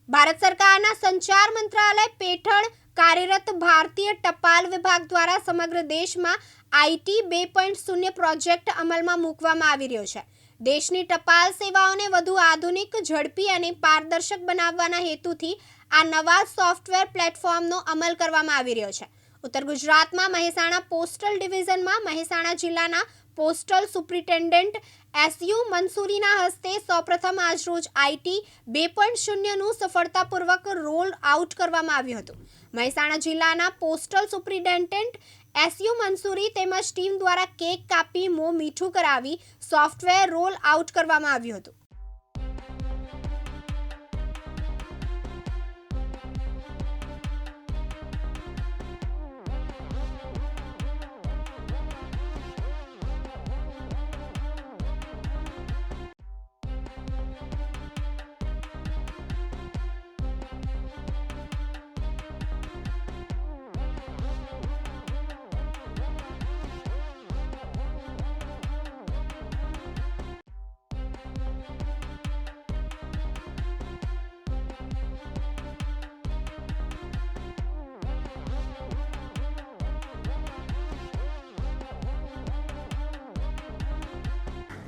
ભારત સરકારના સંચાર મંત્રાલય હેઠળ કાર્યરત ભારતીય ટપાલ વિભાગ દ્વારા સમગ્ર દેશમાં આઈટી 2.0 પ્રોજેક્ટ અમલમાં મૂકવામાં આવી રહ્યો છે। દેશની ટપાલ સેવાઓને વધુ આધુનિક, ઝડપી અને પારદર્શક બનાવવાના હેતુથી આ નવા સોફ્ટવેર પ્લેટફોર્મનો અમલ કરવામાં આવી રહ્યો છે। ઉત્તર ગુજરાતમાં મહેસાણા પોસ્ટલ ડિવિઝનમાં મહેસાણા જિલ્લાના પોસ્ટલ સુપ્રિન્ટેન્ડન્ટ એસયુ મંસૂરીના હસ્તે સૌપ્રથમ આજરોજ આઈટી 2.0નું સફળતાપૂર્વક રોલ આઉટ કરવામાં આવ્યું હતું। મહેસાણા જિલ્લાના પોસ્ટલ સુપ્રિન્ટેન્ડન્ટ એસયુ મંસૂરી તેમજ ટીમ દ્વારા કેક કાપી મોં મીઠું કરાવી સોફ્ટવેર રોલ આઉટ કરવામાં આવ્યું હતું।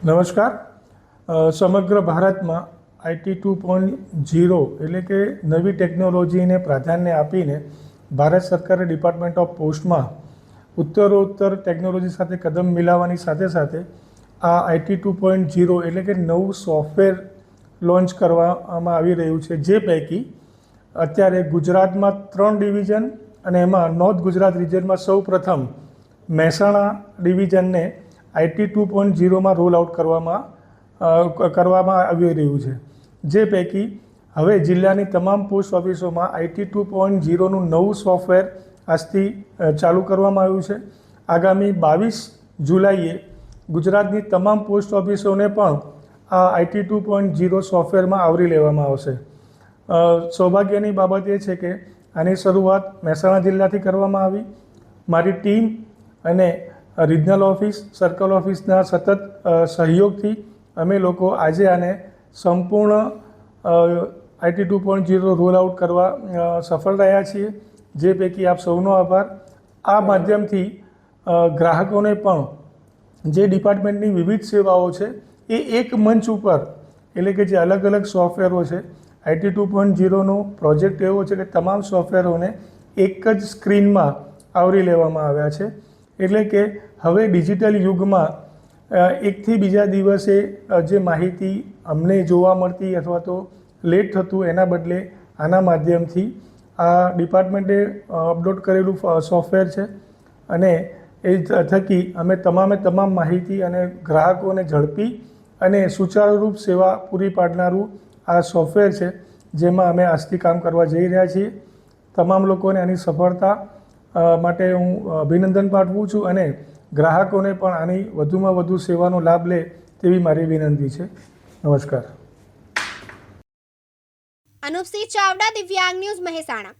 નમસ્કાર। સમગ્ર ભારતમાં આઈટી 2.0 એટલે કે નવી ટેકનોલોજીને પ્રાધાન્ય આપીને ભારત સરકારે ડિપાર્ટમેન્ટ ઓફ પોસ્ટમાં ઉત્તરોત્તર ટેકનોલોજી સાથે કદમ મિલાવવાની સાથે સાથે આ આઈટી 2.0 એટલે કે નવું સોફ્ટવેર લોન્ચ કરવામાં આવી રહ્યું છે, જે પૈકી અત્યારે ગુજરાતમાં 3 ડિવિઝન અને એમાં નોર્થ ગુજરાત રિજનમાં સૌ પ્રથમ મહેસાણા ડિવિઝનને આઈટી 2.0માં રોલ આઉટ કરવામાં આવી રહ્યું છે, જે પૈકી હવે જિલ્લાની તમામ પોસ્ટ ઓફિસોમાં આઈટી 2.0નું નવું સોફ્ટવેર આજથી ચાલુ કરવામાં આવ્યું છે। આગામી 22 જુલાઈએ ગુજરાતની તમામ પોસ્ટ ઓફિસોને પણ આ આઈટી 2.0 સોફ્ટવેરમાં આવરી લેવામાં આવશે। સૌભાગ્યની બાબત એ છે કે આની શરૂઆત મહેસાણા જિલ્લાથી કરવામાં આવી। મારી ટીમ અને રિજનલ ઓફિસ, સર્કલ ઓફિસના સતત સહયોગથી અમે લોકો આજે આને સંપૂર્ણ આઈટી 2.0 રોલ આઉટ કરવા સફળ રહ્યા છીએ, જે પૈકી આપ સૌનો આભાર। આ માધ્યમથી ગ્રાહકોને પણ જે ડિપાર્ટમેન્ટની વિવિધ સેવાઓ છે એ એક મંચ ઉપર, એટલે કે જે અલગ અલગ સોફ્ટવેરો છે, આઈટી 2.0નો પ્રોજેક્ટ એવો છે કે તમામ સોફ્ટવેરોને એક જ સ્ક્રીનમાં આવરી લેવામાં આવ્યા છે। એટલે કે હવે ડિજિટલ યુગમાં એકથી બીજા દિવસે જે માહિતી અમને જોવા મળતી અથવા તો લેટ થતું, એના બદલે આના માધ્યમથી આ ડિપાર્ટમેન્ટે અપલોડ કરેલું સોફ્ટવેર છે અને એ થકી અમે તમામ માહિતી અને ગ્રાહકોને ઝડપી અને સુચારુરૂપ સેવા પૂરી પાડનારું આ સોફ્ટવેર છે, જેમાં અમે આજથી કામ કરવા જઈ રહ્યા છીએ। તમામ લોકોને આની સફળતા માટે હું અભિનંદન પાઠવું છું અને ગ્રાહકોને પણ આની વધુમાં વધુ સેવાનો લાભ લે તેવી મારી વિનંતી છે। નમસ્કાર। અનુપસિંહ ચાવડા, દિવ્યાંગ ન્યૂઝ, મહેસાણા।